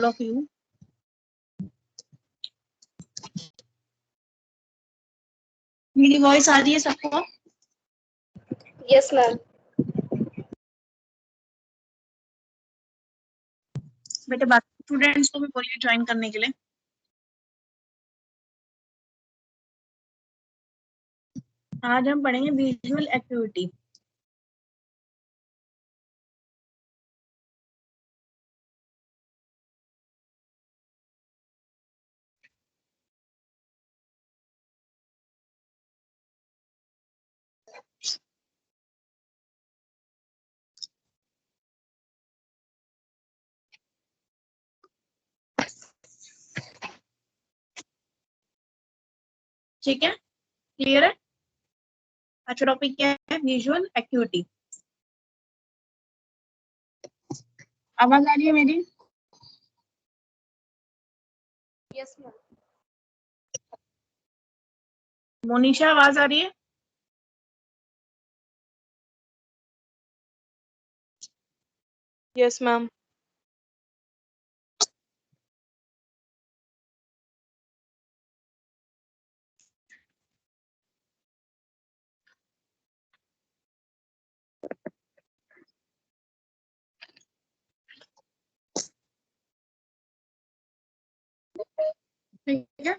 All of you. मेरी voice आ रही है सबको? Yes ma'am. बेटे बाकी स्टूडेंट्स को भी बोलिए ज्वाइन करने के लिए। आज हम पढ़ेंगे विजुअल एक्टिविटी। ठीक है, क्लियर है? अच्छा, टॉपिक क्या है? Visual activity. आवाज आ रही है मेरी? Yes ma'am. मोनिशा आवाज आ रही है? Yes ma'am. ठीक है,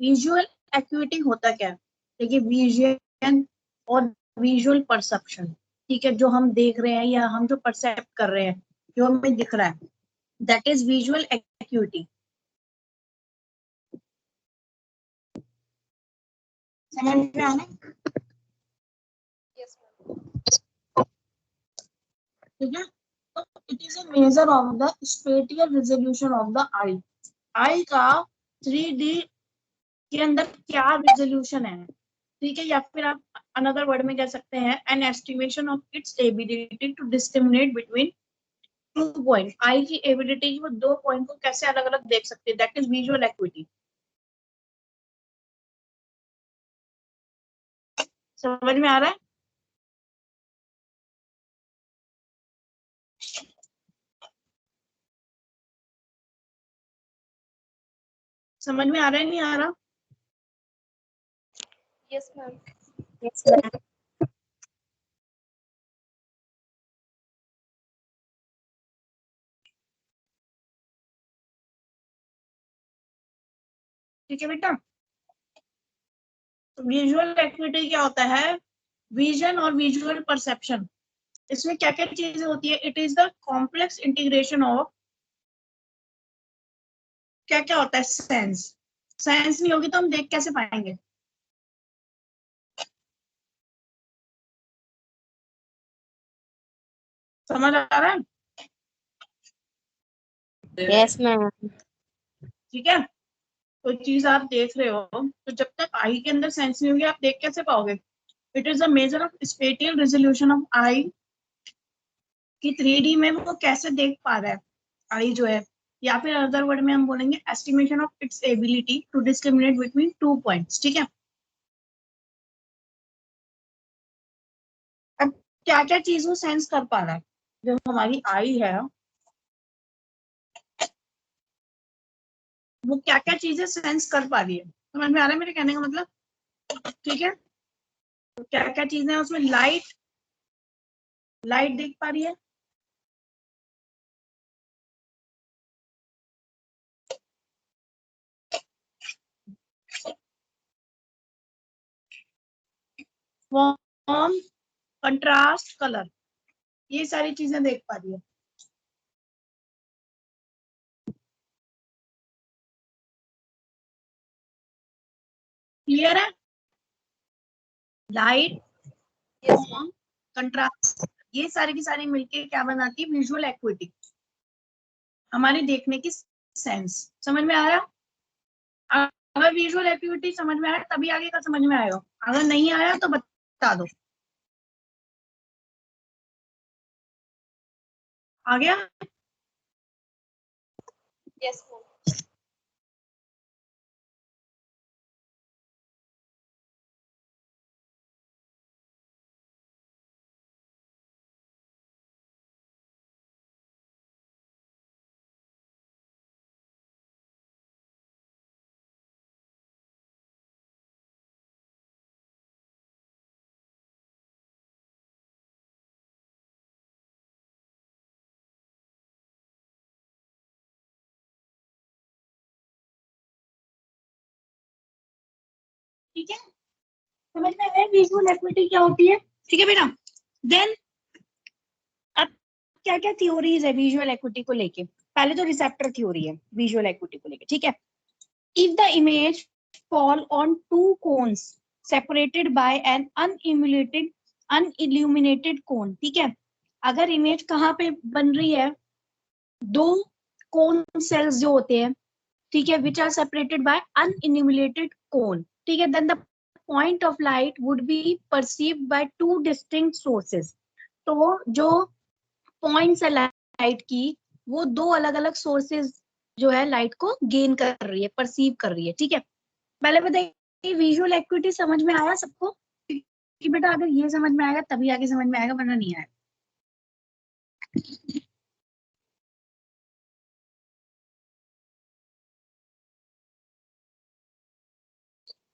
विजुअल एक्टिविटी होता क्या है? देखिए, विजन और विजुअल परसेप्शन, ठीक है, जो हम देख रहे हैं या हम जो परसेप्ट कर रहे हैं, जो हमें दिख रहा है, दैट इज विजुअल एक्टिविटी। समझ में आना? Yes ma'am. ठीक है, तो it is a measure of the spatial resolution of the eye. Eye का 3D के अंदर क्या रेजोल्यूशन है, ठीक है, या फिर आप अनदर वर्ड में कह सकते हैं an estimation of its ability to discriminate between 2 point. Eye की एबिलिटी वो 2 पॉइंट को कैसे अलग अलग देख सकते हैं, दैट इज विजुअल एक्टिविटी। समझ में आ रहा है? समझ में आ रहा है, नहीं आ रहा? Yes ma'am. Yes ma'am. ठीक है बेटा, तो विजुअल एक्टिविटी क्या होता है? विजन और विजुअल परसेप्शन, इसमें क्या क्या चीजें होती है? It is the complex integration of, क्या क्या होता है? सेंस। सेंस नहीं होगी तो हम देख कैसे पाएंगे? समझ आ रहा है? Yes ma'am. ठीक है, कोई चीज आप देख रहे हो तो जब तक आई के अंदर सेंस नहीं होगी आप देख कैसे पाओगे? It is a measure of spatial resolution of eye, कि 3D में वो कैसे देख पा रहा है आई जो है, या फिर अदर वर्ड में हम बोलेंगे estimation of its ability to discriminate between 2 points. ठीक है, अब क्या क्या चीज वो सेंस कर पा रहा है? जो हमारी आई है वो क्या क्या चीजें सेंस कर पा रही है? समझ में आ रहा है मेरे कहने का मतलब? ठीक है, तो क्या क्या चीजें हैं उसमें? लाइट, लाइट देख पा रही है, फॉर्म, कंट्रास्ट, कलर, ये सारी चीजें देख पा रही है। क्लियर है? Light, yes ma'am. Form, contrast, ये सारी की सारी मिलके क्या बनाती है? विजुअल एक्टिविटी, हमारे देखने की सेंस। समझ में आया? अगर विजुअल एक्टिविटी समझ में आया तभी आगे का समझ में आएगा, अगर नहीं आया तो बता दो। आ गया? Yes ma'am. ठीक है, समझ में आया विजुअल एक्विटी क्या होती है? ठीक है बेटा। देन अब क्या क्या थ्योरीज है विजुअल एक्विटी को लेके? पहले तो रिसेप्टर थ्योरी है विजुअल एक्विटी को लेके, ठीक है। If the image fall on two cones separated by an unilluminated cone, ठीक है। अगर इमेज कहाँ पे बन रही है? दो कोन सेल्स जो होते हैं, ठीक है, which are separated by unilluminated cone, ठीक है, then the point of light would be perceived by two distinct sources। तो जो पॉइंट्स है लाइट की, वो दो अलग अलग सोर्सेज जो है लाइट को गेन कर रही है, परसीव कर रही है, ठीक है। पहले बताइए विजुअल एक्विटी समझ में आया सबको? कि बेटा अगर ये समझ में आएगा तभी आगे समझ में आएगा, वरना नहीं आएगा।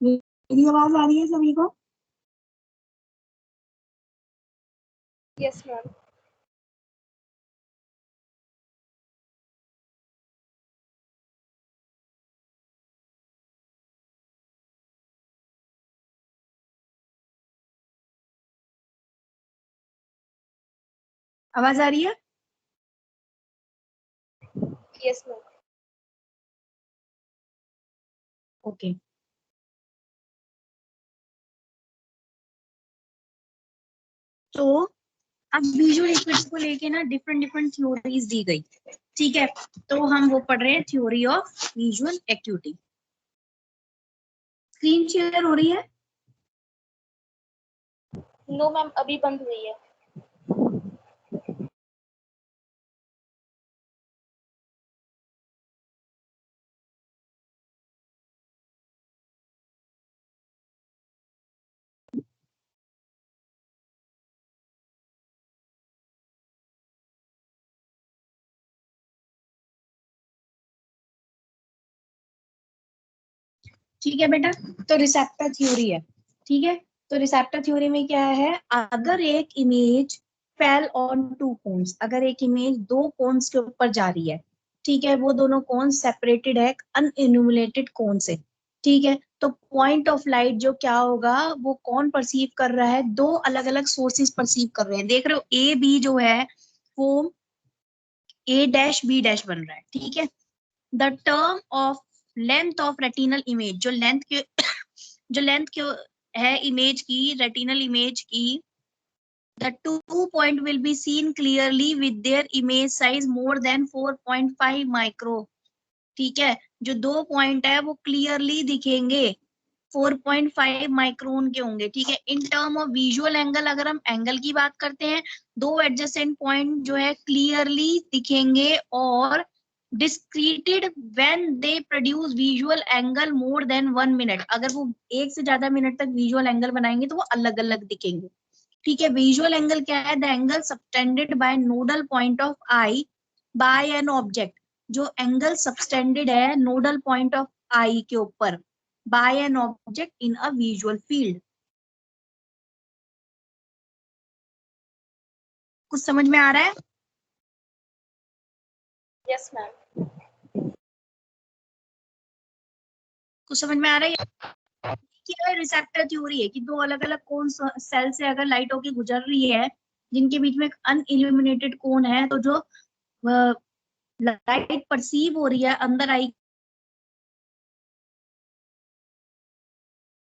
मेरी आवाज आ रही है सभी को? Yes, ma'am. आवाज आ रही है? Yes, ma'am. ओके। तो अब विजुअल इक्विटी को लेके ना डिफरेंट डिफरेंट थ्योरीज दी गई, ठीक है। तो हम वो पढ़ रहे हैं theory of visual activity. Screen share हो रही है? No, ma'am. अभी बंद हुई है। ठीक है बेटा। तो रिसेप्टर थ्योरी है, ठीक है। तो रिसेप्टर थ्योरी में क्या है? अगर एक image fell on to cons, अगर एक इमेज दो कोन्स के ऊपर जा रही है, ठीक है, वो दोनों कोन्स सेपरेटेड है अनइल्यूमिनेटेड कोन से, ठीक है। तो पॉइंट ऑफ लाइट जो क्या होगा, वो कौन परसीव कर रहा है? दो अलग अलग सोर्सेस परसीव कर रहे हैं। देख रहे हो ए बी जो है वो ए डैश बी डैश बन रहा है, ठीक है। The term of length of retinal image, जो लेंथ के है इमेज की, रेटिनल इमेज की, the 2 point will be seen clearly with their image size more than 4.5 micro, ठीक है। जो दो पॉइंट है वो क्लियरली दिखेंगे, 4.5 माइक्रोन के होंगे, ठीक है। In term of visual angle, अगर हम एंगल की बात करते हैं, दो एडजेसेंट पॉइंट जो है क्लियरली दिखेंगे और discreted when they produce visual angle more than 1 minute. अगर वो एक से ज्यादा मिनट तक विजुअल एंगल बनाएंगे तो वो अलग अलग दिखेंगे, ठीक है। विजुअल एंगल क्या है? The angle subtended by nodal point of eye by an object, जो एंगल सबटेंडेड है नोडल पॉइंट ऑफ आई के ऊपर by an object in a visual field. कुछ समझ में आ रहा है? Yes, ma'am. कुछ समझ में आ रहा है? क्या रिसेप्टर थ्योरी है कि दो अलग अलग कोन सेल से अगर लाइट होके गुजर रही है, जिनके बीच में एक अनइल्यूमिनेटेड कोन है, तो जो लाइट परसीव हो रही है अंदर आई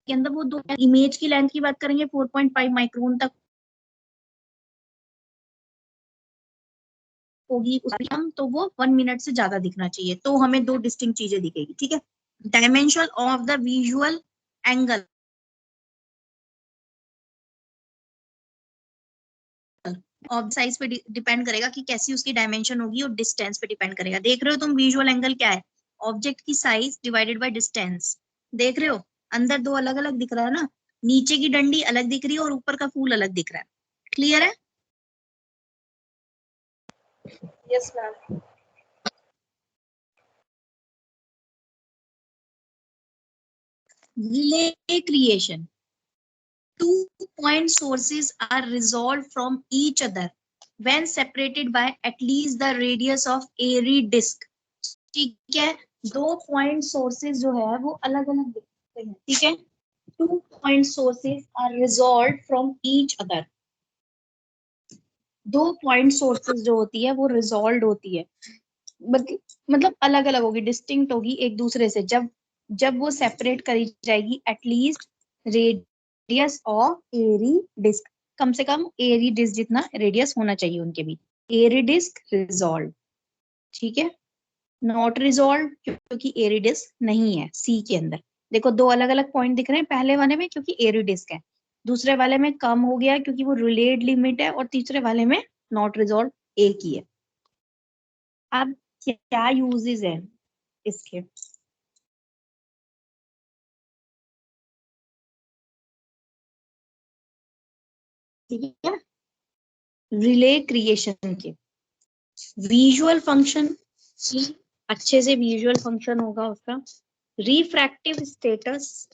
के अंदर, वो दो इमेज की लेंथ की बात करेंगे 4.5 माइक्रोन तक होगी उस हम, तो वो 1 मिनट से ज्यादा दिखना चाहिए, तो हमें दो डिस्टिंक्ट चीजें दिखेगी, ठीक है। Dimension of the visual angle of size पे डिपेंड करेगा कि कैसी उसकी डायमेंशन होगी, और डिस्टेंस पे डिपेंड करेगा। देख रहे हो तुम विजुअल एंगल क्या है? ऑब्जेक्ट की साइज डिवाइडेड बाय डिस्टेंस। देख रहे हो अंदर दो अलग अलग दिख रहा है ना, नीचे की डंडी अलग दिख रही है और ऊपर का फूल अलग दिख रहा है। क्लियर है? Yes, ma'am. Relay creation. 2 point sources are resolved from each other when separated by at least the radius of airy disk, ठीक है। दो पॉइंट सोर्सेज जो है वो अलग अलग दिखते हैं, ठीक है। 2 point sources are resolved from each other. 2 point sources जो होती है वो resolved होती है, मतलब अलग अलग होगी, डिस्टिंक्ट होगी एक दूसरे से। जब वो सेपरेट करी जाएगी, at least radius of Airy disc, कम से कम एरी डिस्क जितना रेडियस होना चाहिए उनके बीच। एरी डिस्क रिजॉल्व, ठीक है। नॉट रिजॉल्व क्योंकि एरी डिस्क नहीं है सी के अंदर। देखो 2 अलग अलग पॉइंट दिख रहे हैं, पहले वाले में क्योंकि एरी डिस्क है, दूसरे वाले में कम हो गया क्योंकि वो रिलेड लिमिट है, और तीसरे वाले में नॉट रिजॉल्व एक ही है। अब क्या यूजेस है इसके? ठीक है, रिले क्रिएशन के विजुअल फंक्शन की, अच्छे से विजुअल फंक्शन होगा उसका। Refractive status,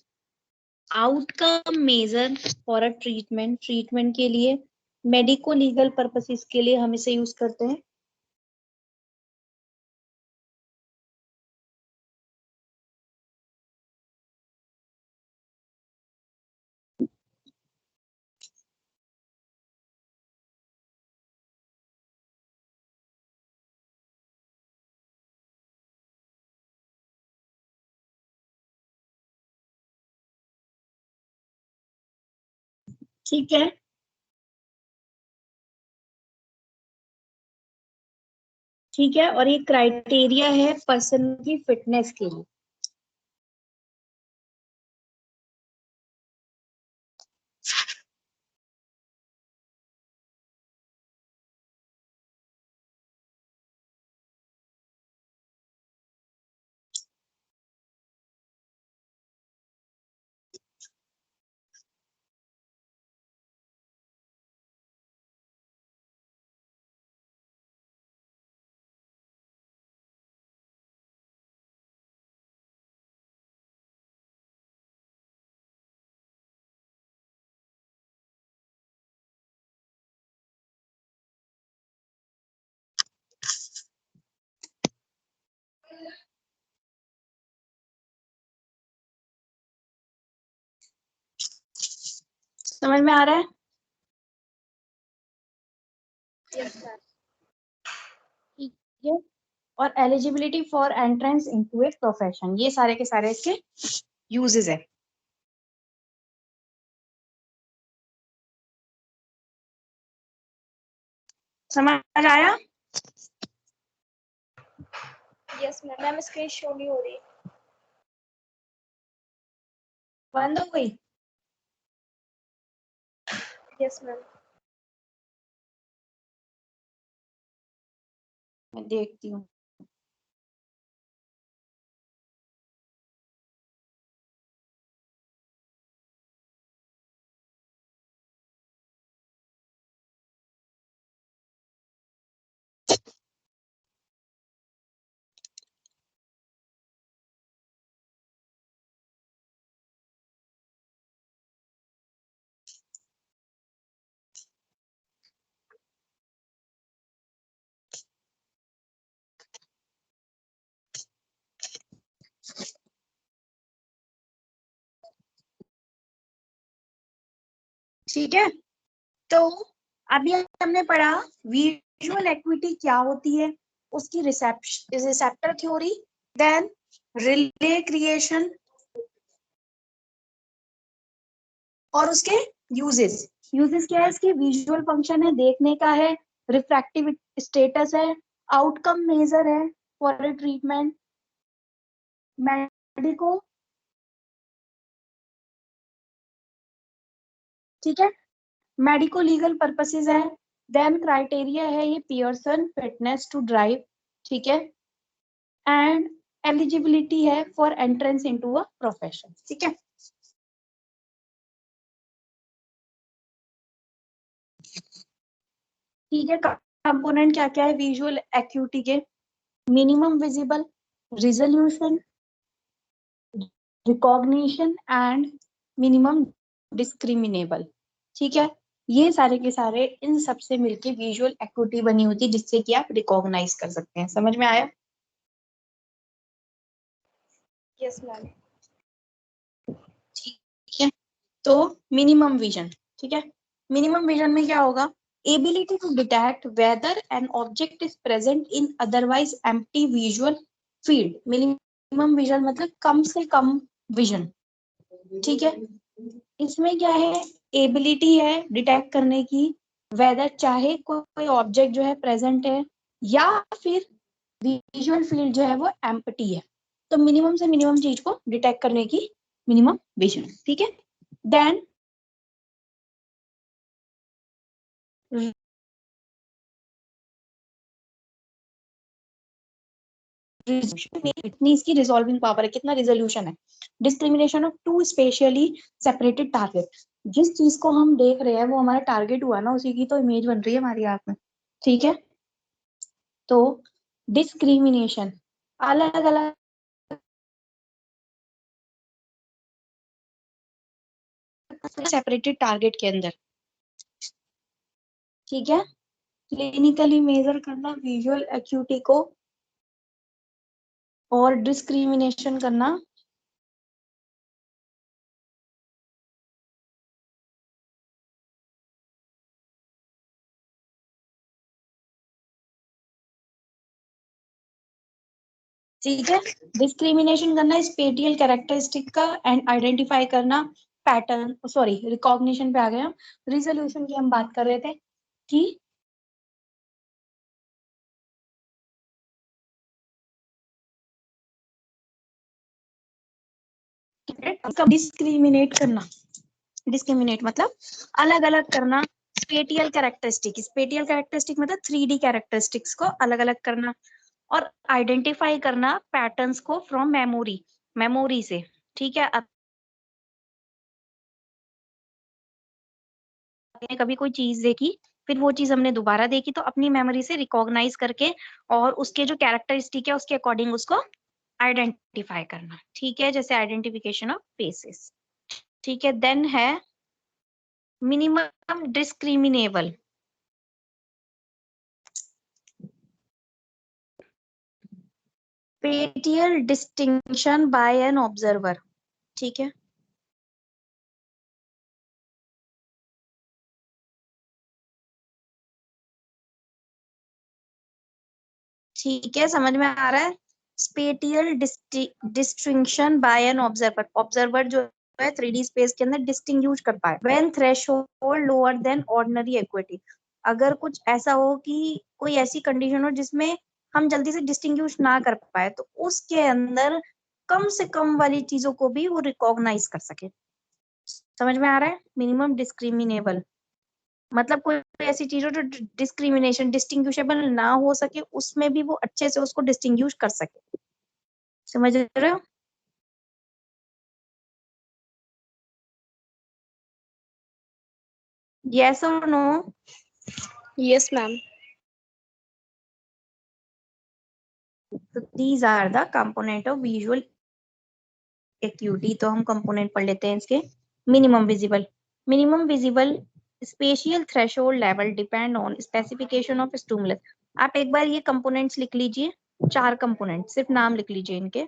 outcome measure for a treatment, treatment के लिए, मेडिको लीगल पर्पसेस के लिए हम इसे यूज करते हैं। ठीक है, ठीक है, और ये क्राइटेरिया है पर्सन की फिटनेस के लिए। समझ में आ रहा है? Yes, ma'am. ठीक है, और eligibility for entrance into a profession, ये सारे के सारे इसके यूजेस है। समझ आया? Yes, ma'am. Ma'am screen show नहीं हो रही। बंद हो गई? Yes, ma'am. मैं देखती हूँ। ठीक है, तो अभी हमने पढ़ा विजुअल एक्विटी क्या होती है, उसकी receptor theory, then relay creation और उसके यूजेस। यूजेस क्या है इसके? विजुअल फंक्शन है, देखने का है, रिफ्रैक्टिव स्टेटस है, आउटकम मेजर है फॉर ए ट्रीटमेंट, मेडिको, ठीक है, मेडिको लीगल पर्पसेस है, देन क्राइटेरिया है ये पियर्सन फिटनेस टू ड्राइव, ठीक है, एंड एलिजिबिलिटी है for entrance into a profession, ठीक है। ठीक है, कंपोनेंट क्या क्या है विजुअल एक्यूटी के? Minimum visible, resolution, recognition and minimum discriminable, ठीक है। ये सारे के सारे इन सब से मिलके विजुअल एक्यूटी बनी होती है, जिससे कि आप रिकॉग्नाइज कर सकते हैं। समझ में आया? Yes, ma'am. ठीक है, तो मिनिमम विजन, ठीक है, मिनिमम विजन में क्या होगा, ability to detect whether an object is present in otherwise empty visual field. Minimum vision मतलब कम से कम विजन, ठीक है। इसमें क्या है, एबिलिटी है डिटेक्ट करने की, वेदर चाहे कोई ऑब्जेक्ट जो है प्रेजेंट है या फिर विजुअल फील्ड जो है वो एम्प्टी है। तो मिनिमम से मिनिमम चीज को डिटेक्ट करने की मिनिमम विजन, ठीक है। देन इतनी इसकी रिजॉल्विंग पावर है, कितना रिजोल्यूशन है। Discrimination of two spatially separated target, जिस चीज को हम देख रहे हैं वो हमारा टारगेट हुआ ना, उसी की तो इमेज बन रही है हमारी आंख में, ठीक है। तो डिस्क्रिमिनेशन अलग अलग सेपरेटेड टारगेट के अंदर, ठीक है। क्लिनिकली मेजर करना विजुअल एक्यूटी को और डिस्क्रिमिनेशन करना ठीक है, डिस्क्रिमिनेशन करना स्पेटियल कैरेक्टरिस्टिक का एंड आइडेंटिफाई करना पैटर्न, सॉरी रिकॉग्निशन पे आ गया। रिजोल्यूशन की हम बात कर रहे थे कि डिस्क्रिमिनेट करना, डिस्क्रिमिनेट मतलब अलग अलग करना स्पेटियल कैरेक्टरिस्टिक, स्पेटियल कैरेक्टरिस्टिक मतलब 3D कैरेक्टरिस्टिक्स को अलग अलग करना और आइडेंटिफाई करना पैटर्न्स को फ्रॉम मेमोरी, मेमोरी से, ठीक है। आपने कभी कोई चीज देखी, फिर वो चीज हमने दोबारा देखी, तो अपनी मेमोरी से रिकॉग्नाइज करके और उसके जो कैरेक्टरिस्टिक है उसके अकॉर्डिंग उसको आइडेंटिफाई करना, ठीक है, जैसे आइडेंटिफिकेशन ऑफ फेसेस, ठीक है। देन है minimum discriminable, spatial distinction by an observer, ठीक है। ठीक है, समझ में आ रहा है, spatial distinction by an observer, observer जो है 3D स्पेस के अंदर डिस्टिंग्विश कर पाए when threshold lower than ordinary acuity, अगर कुछ ऐसा हो कि कोई ऐसी कंडीशन हो जिसमें हम जल्दी से डिस्टिंग्विश ना कर पाए, तो उसके अंदर कम से कम वाली चीजों को भी वो रिकॉग्नाइज कर सके। समझ में आ रहा है, मिनिमम डिस्क्रिमिनेबल मतलब कोई ऐसी चीज हो जो डिस्क्रिमिनेशन डिस्टिंग्विशेबल ना हो सके, उसमें भी वो अच्छे से उसको डिस्टिंग्विश कर सके। समझ रहे हो? यस और नो? Yes, ma'am. तो these are the component of visual acuity. तो हम कंपोनेंट पढ़ लेते हैं इसके। Minimum visible spatial threshold level depend on specification of stimulus. आप एक बार ये कंपोनेंट्स लिख लीजिए, 4 कंपोनेंट, सिर्फ नाम लिख लीजिए इनके।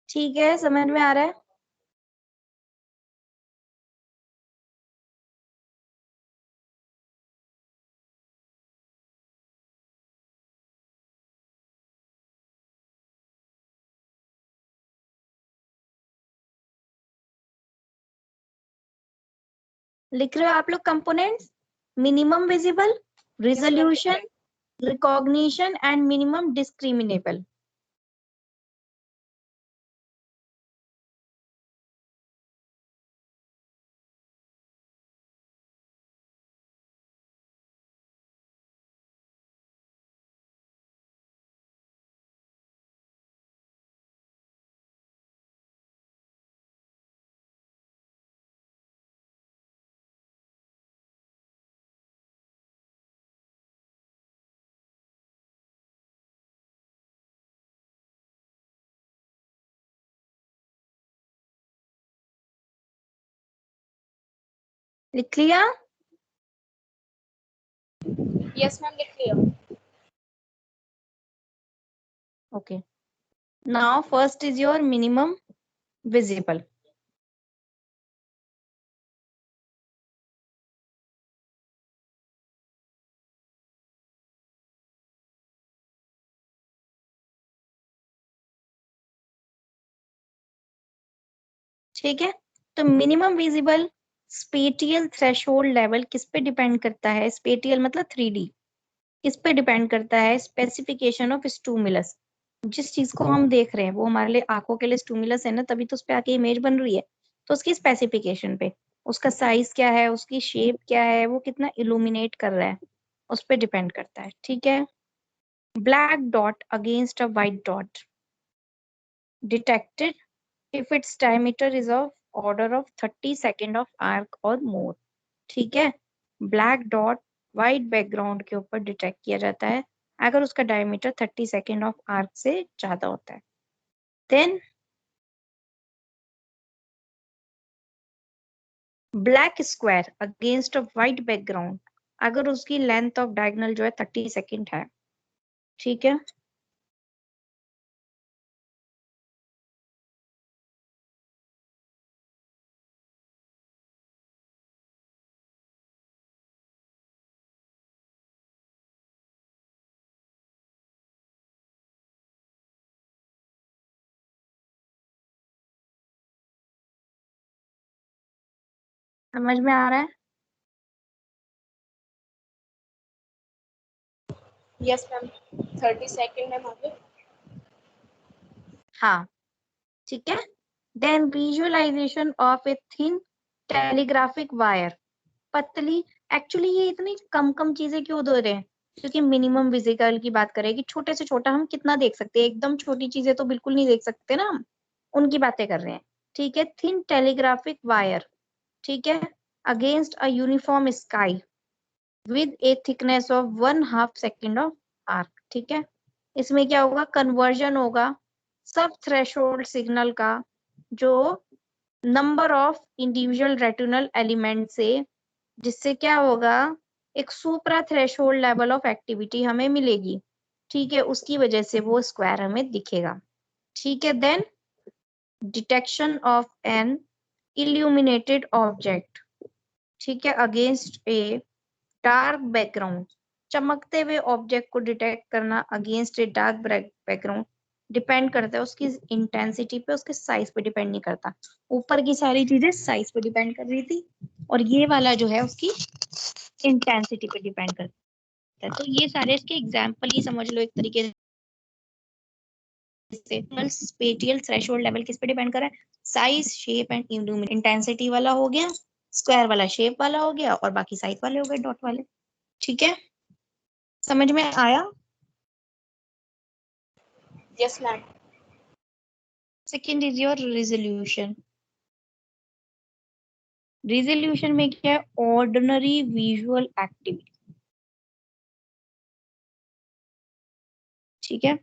ठीक है, समझ में आ रहा है? लिख रहे हो आप लोग components? Minimum visible, resolution, recognition and minimum discriminable. लिख लिया? Yes, ma'am. लिख लिया. Okay. Now first is your minimum visible. ठीक है, तो minimum visible spatial threshold level किस पे डिपेंड करता है? स्पेटियल मतलब 3D। किस पे डिपेंड करता है? Specification of stimulus. जिस चीज को हम देख रहे हैं वो हमारे लिए आंखों के लिए स्टूमुलस है ना, तभी तो उस पे आके इमेज बन रही है। तो उसकी स्पेसिफिकेशन पे, उसका साइज क्या है, उसकी शेप क्या है, वो कितना इल्यूमिनेट कर रहा है, उस पे डिपेंड करता है। ठीक है। Black dot against a white dot detected if its diameter is of order of 30 second of arc or more। ठीक है, ब्लैक डॉट व्हाइट बैकग्राउंड के ऊपर डिटेक्ट किया जाता है अगर उसका डायमीटर 30 सेकेंड ऑफ आर्क से ज्यादा होता है। Then black square against a white background अगर उसकी लेंथ ऑफ डायगोनल जो है 30 सेकेंड है। ठीक है, समझ में आ रहा है? Yes, ma'am. 30 second है आगे. हाँ, ठीक है। Then visualisation of a thin telegraphic wire, पतली। एक्चुअली ये इतनी कम कम चीजें क्यों दे रहे हैं? क्योंकि मिनिमम विजिबल की बात करें कि छोटे से छोटा हम कितना देख सकते हैं, एकदम छोटी चीजें तो बिल्कुल नहीं देख सकते ना हम, उनकी बातें कर रहे हैं। ठीक है, थिन टेलीग्राफिक वायर। ठीक है, against a uniform sky with A thickness of 1/2 second of arc. ठीक है, इसमें क्या होगा? कन्वर्जन होगा सब थ्रेशोल्ड सिग्नल का, जो number of individual retinal element से, जिससे क्या होगा? एक सुप्रा थ्रेशोल्ड लेवल ऑफ एक्टिविटी हमें मिलेगी। ठीक है, उसकी वजह से वो स्क्वायर हमें दिखेगा। ठीक है, then detection of an illuminated object. ठीक है, अगेंस्ट ए डार्क बैकग्राउंड, चमकते हुए ऑब्जेक्ट को डिटेक्ट करना against a dark background depend करता है उसकी इंटेंसिटी पे, उसके साइज पे डिपेंड नहीं करता। ऊपर की सारी चीजें साइज पे डिपेंड कर रही थी, और ये वाला जो है उसकी इंटेंसिटी पे डिपेंड करता है। तो ये सारे इसके एग्जाम्पल ही समझ लो एक तरीके से। स्पेटियल थ्रेशोल्ड लेवल किस पे डिपेंड कर रहा है? साइज, शेप एंड इंटेंसिटी वाला हो गया, स्क्वायर वाला शेप वाला हो गया, और बाकी साइज वाले हो गए, डॉट वाले। ठीक है, समझ में आया? Yes, ma'am. Second is your resolution. Resolution में क्या है? Ordinary visual activity. ठीक है,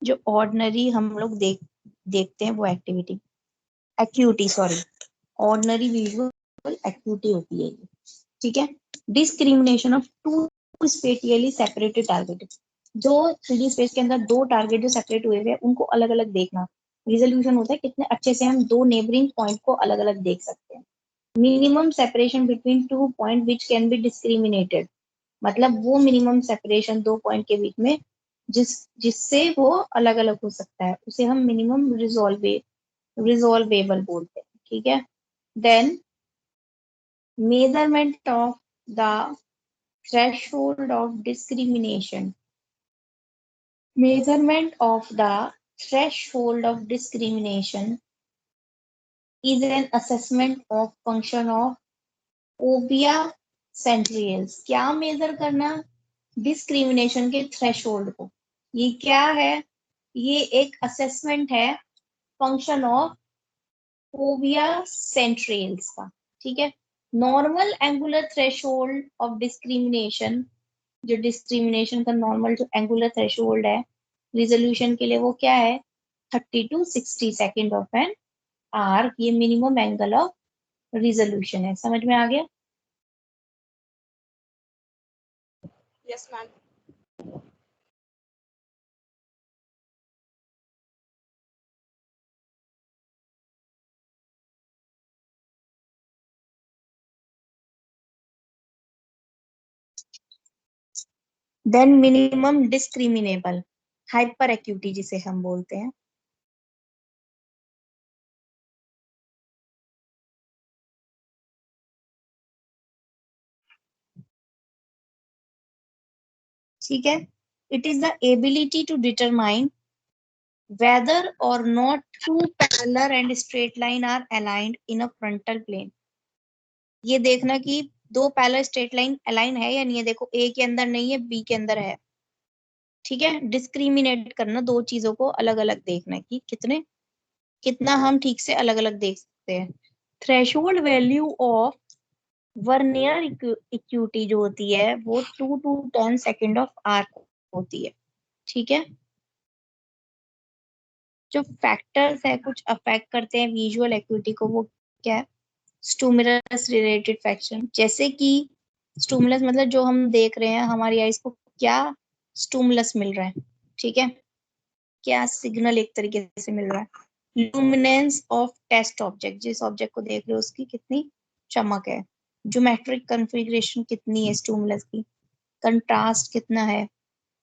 जो ऑर्डिनरी हम लोग देखते हैं वो activity, acuity sorry, ordinary visual acuity होती है ये। ठीक है, discrimination of two spatially separated target, जो 3D स्पेस के अंदर दो टारगेट जो सेपरेट हुए हैं उनको अलग अलग देखना। रिजोल्यूशन होता है कितने अच्छे से हम दो नेबरिंग पॉइंट को अलग अलग देख सकते हैं। Minimum separation between two point which can be discriminated, मतलब वो मिनिमम सेपरेशन दो पॉइंट के बीच में जिससे वो अलग अलग हो सकता है, उसे हम मिनिमम रिजॉल्वेबल बोलते हैं। ठीक है, then measurement of the threshold of discrimination, measurement of the threshold of discrimination is an assessment of function of ओबिया सेंट्रियल्स। क्या मेजर करना? डिस्क्रिमिनेशन के थ्रेशोल्ड को। ये क्या है? ये एक असेसमेंट है फंक्शन ऑफ ओबिया सेंट्रियल्स का। ठीक है, normal angular threshold of discrimination जो डिस्क्रिमिनेशन का नॉर्मल जो एंगुलर थ्रेशोल्ड है रिजोल्यूशन के लिए वो क्या है 30 to 60 second of an arc, ये मिनिमम एंगल ऑफ रिजोल्यूशन है। समझ में आ गया? Yes, ma'am. Then minimum discriminable hyper acuity जिसे हम बोलते हैं। ठीक है, it is the ability to determine whether or not two parallel and straight line are aligned in a frontal plane। ये देखना कि दो पैरेलल स्ट्रेट लाइन अलाइन है या नहीं है। देखो ए के अंदर नहीं है, बी के अंदर है। ठीक है, डिस्क्रिमिनेट करना, दो चीजों को अलग अलग देखना कि कितना हम ठीक से अलग अलग देख सकते हैं। Threshold value of vernier equity जो होती है वो 2 to 10 सेकेंड ऑफ आर्क होती है। ठीक है, जो फैक्टर्स है कुछ अफेक्ट करते हैं विजुअल एक्यूटी को, वो क्या है? स्टिमुलस रिलेटेड फैक्टर, जैसे कि स्टिमुलस मतलब जो हम देख रहे हैं हमारी आईज को क्या स्टिमुलस मिल रहा है। ठीक है, क्या सिग्नल एक तरीके से मिल रहा है। लुमिनेंस ऑफ टेस्ट ऑब्जेक्ट, जिस ऑब्जेक्ट को देख रहे हो उसकी कितनी चमक है। ज्योमेट्रिक कॉन्फ़िगरेशन कितनी है स्टिमुलस की, कंट्रास्ट कितना है,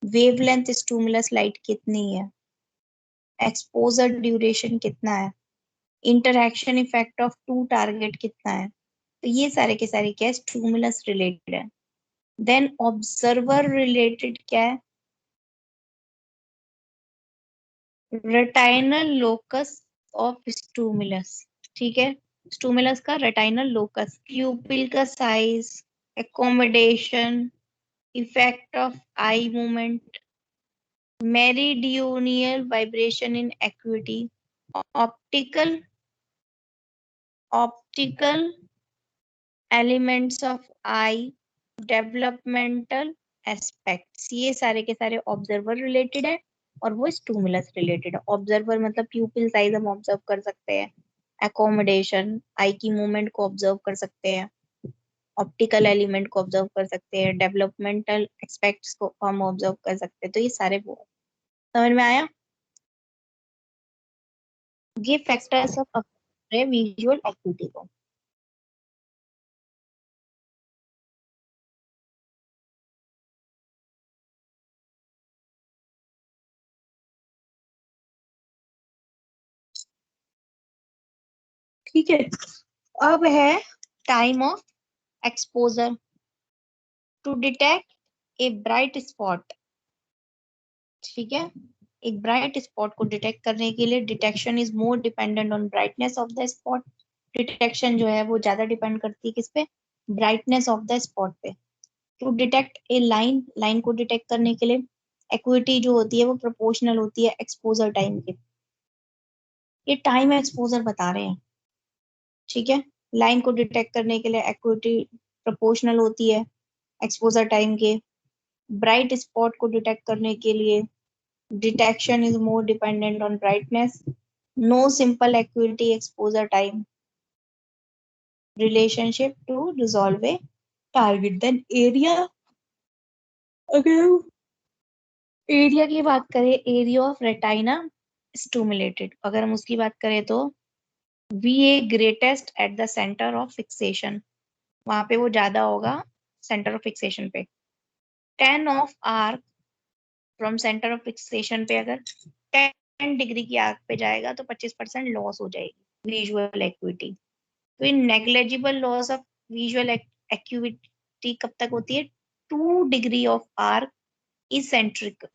वेवलेंथ स्टिमुलस लाइट कितनी है, एक्सपोजर ड्यूरेशन कितना है, interaction effect of two target कितना है। तो ये सारे के सारे क्या है स्टिमुलस रिलेटेड है। देन ऑब्जर्वर रिलेटेड क्या है, रेटाइनल लोकस ऑफ स्टिमुलस। ठीक है, स्टिमुलस का रेटाइनल लोकस, प्यूपिल का size, accommodation, effect of eye movement, meridional vibration in acuity, optical optical elements of eye, developmental aspects, ये सारे के सारे ऑब्जर्वर रिलेटेड है और वो स्टिमुलस रिलेटेड है। ऑब्जर्वर मतलब प्यूपिल साइज हम ऑब्जर्व कर सकते हैं, एकोमोडेशन आई की मूवमेंट को ऑब्जर्व कर सकते हैं, ऑप्टिकल एलिमेंट को ऑब्जर्व कर सकते हैं, डेवलपमेंटल एस्पेक्ट्स को हम ऑब्जर्व कर सकते हैं। तो ये सारे वो समझ में आया? ये फैक्टर्स ऑफ विजुअल एक्टिविटी को। ठीक है, अब है time of exposure to detect a bright spot. ठीक है, एक ब्राइट स्पॉट को डिटेक्ट करने के लिए detection is more dependent on brightness of the spot. Detection जो है वो ज्यादा डिपेंड करती है किस पे, ब्राइटनेस ऑफ द स्पॉट पे। To detect a line, line को डिटेक्ट करने के लिए एक्विटी जो होती है वो प्रोपोर्शनल होती है एक्सपोजर टाइम के। ये टाइम एक्सपोजर बता रहे हैं। ठीक है, लाइन को डिटेक्ट करने के लिए एक्विटी प्रोपोर्शनल होती है एक्सपोजर टाइम के। ब्राइट स्पॉट को डिटेक्ट करने के लिए detection is more dependent on brightness. No simple acuity exposure time relationship to resolve a target। then area, अगर एरिया की बात करें, एरिया ऑफ रेटाइना स्टिमुलेटेड, अगर हम उसकी बात करें तो V a greatest at the centre of fixation, वहां पे वो ज्यादा होगा सेंटर ऑफ फिक्सेशन पे। 10 of arc from centre of fixation पे अगर 10 डिग्री की आर्क पे जाएगा तो 25% लॉस हो जाएगी विजुअल एक्विटी। तो in negligible loss of visual acuity कब तक होती है, 2 degree of arc eccentric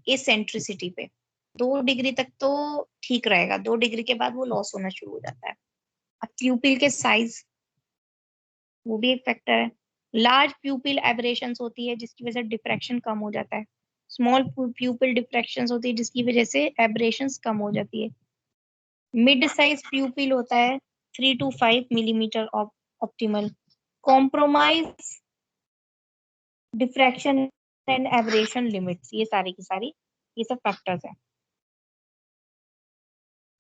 eccentricity पे। 2 डिग्री तक तो ठीक रहेगा, 2 डिग्री के बाद वो लॉस होना शुरू हो जाता है। अब प्यूपिल के साइज, वो भी एक फैक्टर है। लार्ज प्यूपिल एबरेशंस होती है जिसकी वजह से डिफ्रैक्शन कम हो जाता है। स्मॉल प्यूपिल डिफ्रैक्शंस होती है जिसकी वजह से एबरेशंस कम हो जाती है। मिड साइज प्यूपिल होता है 3 to 5 millimetre optimal. Compromise diffraction and aberration limits, ये सारी की सारी ये सब फैक्टर्स हैं।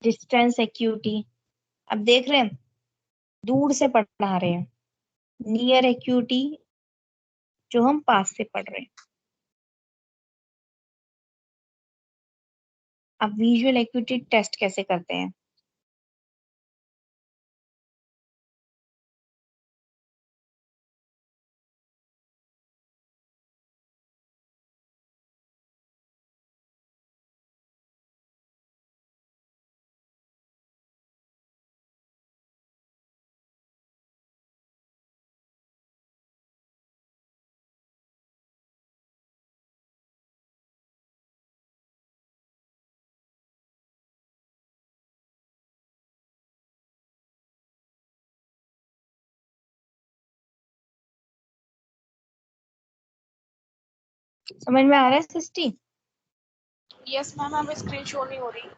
डिस्टेंस एक्यूटी, अब देख रहे हैं दूर से पढ़ा रहे हैं, नियर एक्यूटी जो हम पास से पढ़ रहे हैं। अब विजुअल एक्यूटी टेस्ट कैसे करते हैं? समझ में आ रहा है सृष्टि? Yes, ma'am. अब स्क्रीन शो नहीं हो रही.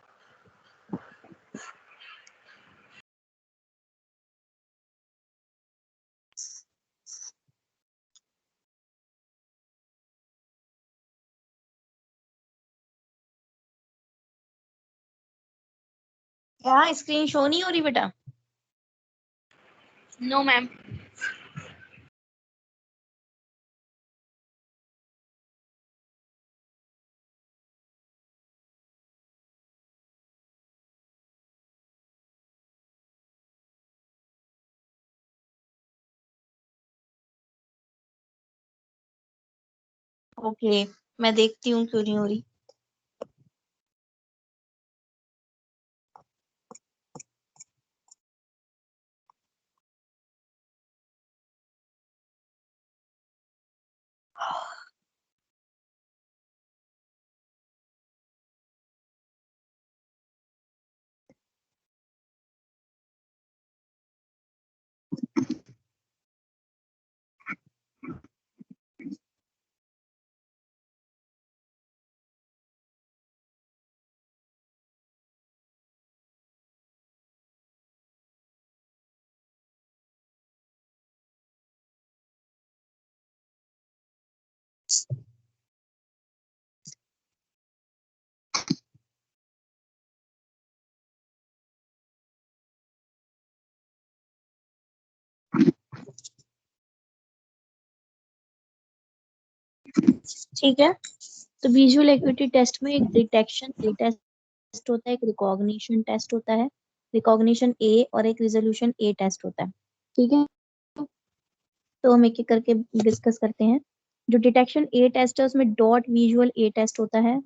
क्या स्क्रीन शो नहीं हो रही बेटा? No, ma'am. ओके, मैं देखती हूँ क्यों नहीं हो रही। ठीक है, तो विजुअल एक्यूटी टेस्ट में एक डिटेक्शन ए टेस्ट होता है, एक रिकॉग्निशन टेस्ट होता है, रिकॉग्निशन ए, और एक रिजोल्यूशन ए टेस्ट होता है। ठीक है, तो हम एक एक करके डिस्कस करते हैं। जो डिटेक्शन ए टेस्ट है उसमें डॉट विजुअल ए टेस्ट होता है,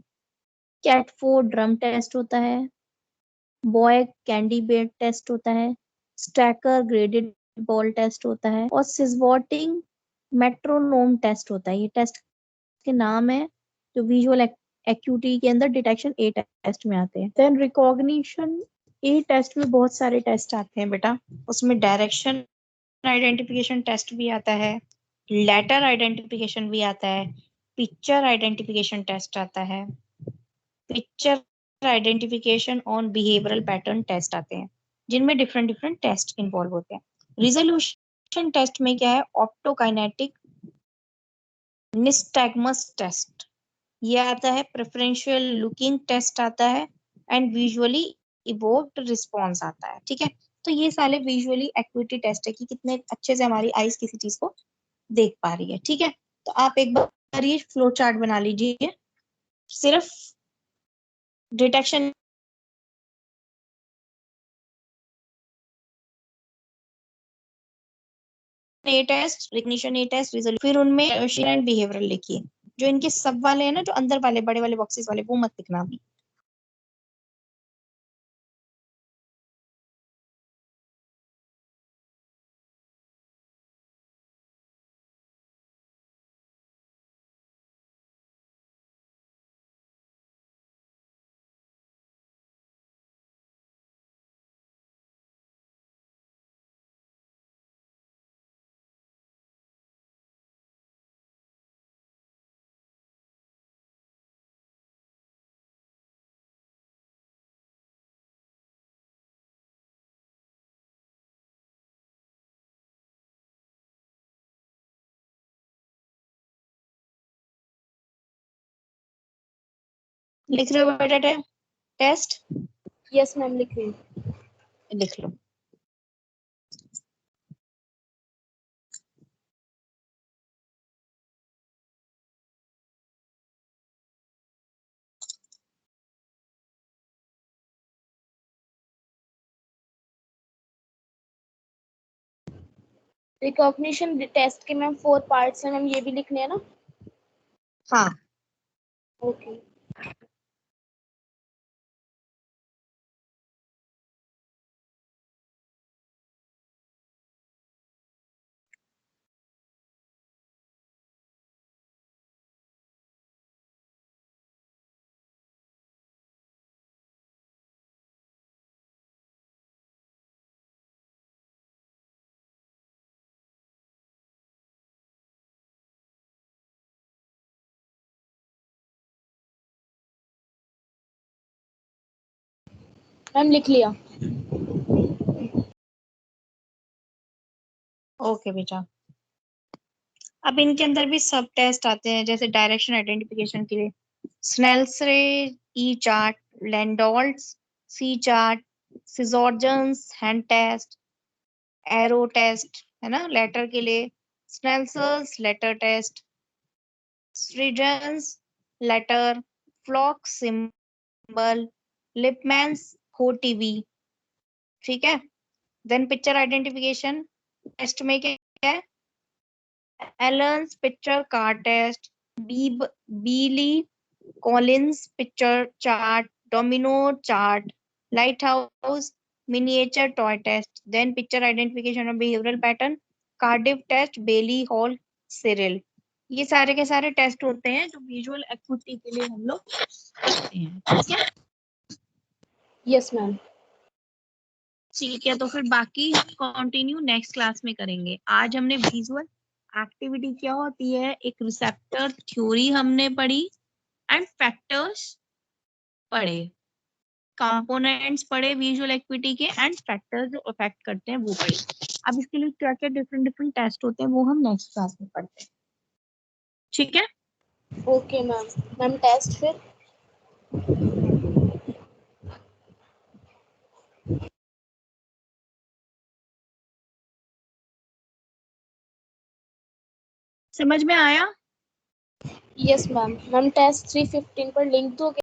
कैट 4 ड्रम टेस्ट होता है, बॉय कैंडी बेड टेस्ट होता है, स्टैकर ग्रेडेड बॉल टेस्ट होता है, और सिजवॉटिंग मेट्रोनोम टेस्ट होता है। ये टेस्ट के नाम है जो विजुअल एक्यूटी के अंदर डिटेक्शन ए टेस्ट में आते हैं। देन रिकॉग्निशन ए टेस्ट में बहुत सारे टेस्ट आते हैं बेटा, उसमें डायरेक्शन आइडेंटिफिकेशन टेस्ट भी आता है, लेटर आइडेंटिफिकेशन भी आता है, पिक्चर आइडेंटिफिकेशन टेस्ट आता है, picture identification on behavioural pattern test आते हैं, जिनमें डिफरेंट डिफरेंट टेस्ट इन्वॉल्व होते हैं। रिजोल्यूशन टेस्ट में क्या है? ऑप्टोकाइनेटिक निस्टैगमस टेस्ट ये आता है, प्रेफरेंशियल लुकिंग टेस्ट आता है, एंड विजुअली इवोक्ड रिस्पॉन्स आता है। ठीक है, तो ये सारे विजुअली एक्यूटी टेस्ट है कि कितने अच्छे से हमारी आईज किसी चीज को देख पा रही है। ठीक है, तो आप एक बार ये फ्लो चार्ट बना लीजिए, सिर्फ डिटेक्शन ए टेस्ट, रिकग्निशन ए टेस्ट, रिजल्ट, फिर उनमें एंड बिहेवियरल लिखिए। जो इनके सब वाले हैं ना, जो अंदर वाले बड़े वाले बॉक्सेस वाले, वो मत लिखना अभी। लिख रहे हो बेटा टेस्ट? यस मैम लिख रही हूँ। लिख लो। रिकॉग्निशन टेस्ट के मैम 4 पार्ट्स हैं मैम, ये भी लिखने हैं ना? हाँ ओके। मैम लिख लिया। ओके बेटा। अब इनके अंदर भी सब टेस्ट आते हैं, जैसे डायरेक्शन आइडेंटिफिकेशन के लिए Snellen's ray, E chart, Landolt's, C chart, Sjogren's, hand test, arrow test है ना लेटर के लिए, स्नेल्सर्स लेटर टेस्ट, स्ट्रिजन्स लेटर, फ्लॉक सिंबल, लिपमैन्स होटीवी। ठीक है। देन पिक्चर आइडेंटिफिकेशन टेस्ट में क्या है? Allen's picture card test, Beale Collins picture chart, domino chart, light house miniature toy test, then picture identification of behavioural pattern, Cardiff test, Bailey Hall cereal. ये सारे के सारे test होते हैं जो विजुअल एक्टिविटी के लिए हम लोग करते हैं। ठीक है। Yes ma'am. ठीक है, तो फिर बाकी कंटिन्यू नेक्स्ट क्लास में करेंगे। आज हमने विजुअल एक्टिविटी क्या होती है, एक रिसेप्टर थ्योरी हमने पढ़ी, एंड फैक्टर्स पढ़े, कंपोनेंट्स पढ़े विजुअल एक्टिविटी के, एंड फैक्टर्स जो अफेक्ट करते हैं वो पढ़े। अब इसके लिए क्या क्या डिफरेंट डिफरेंट टेस्ट होते हैं वो हम नेक्स्ट क्लास में पढ़ते हैं। ठीक है। Okay ma'am. मैम टेस्ट फिर? समझ में आया? Yes ma'am. मैम टेस्ट 3:15 पर लिंक दोगे?